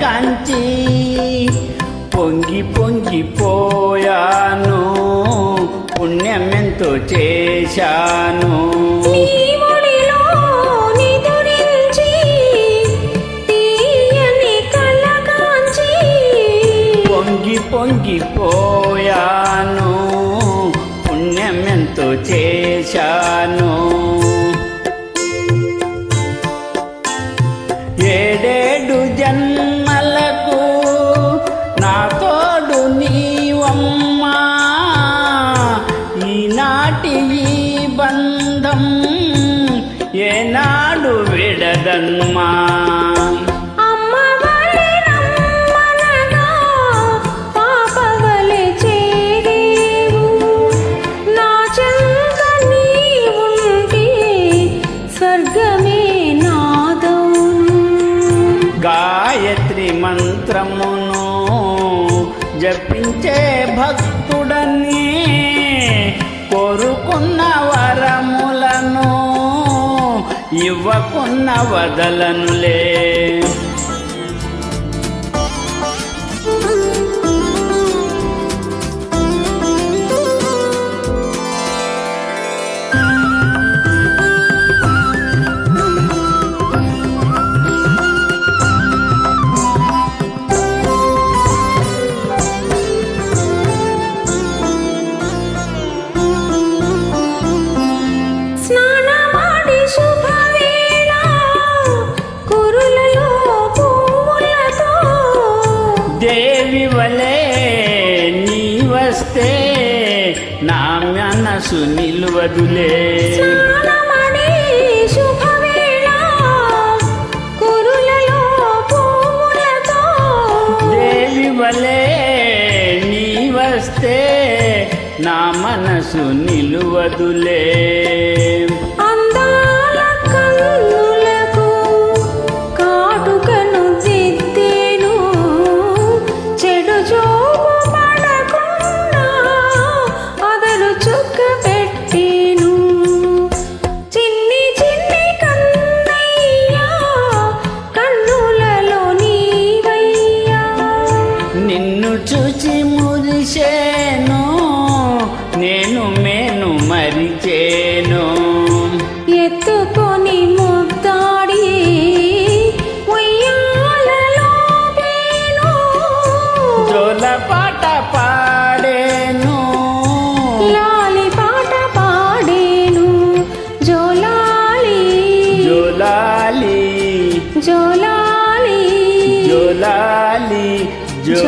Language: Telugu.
గాంచి పొంగి పొంగిపోయాను, పుణ్యమెంతో చేశాను. పొంగి పొంగిపోయాను, పుణ్యమెంతో చేశాను. ఏడేడు జన్మలకు నా తోడు నీవమ్మా, ఈనాటి ఈ బంధం ఏనాడు విడదన్మా. గాయత్రి మంత్రమును జపించే భక్తుడని కోరుకున్న వరములను ఇవ్వకున్న వదలనులే. దేవి వలే నీ వస్తే నా మనసు నిలువదులే. దేవి వలే నీ వస్తే నా మనసు నిలువదులే. నిన్ను చూచి మురిసేను, నేను మేను మరిచేను. ఎత్తుకొని ముద్దాడి ఉయ్యాలలో పేను, జోల పాట పాడేను, లాలి పాట పాడేను. జోలాలి జోలాలి జోలాలి జోలాలి జో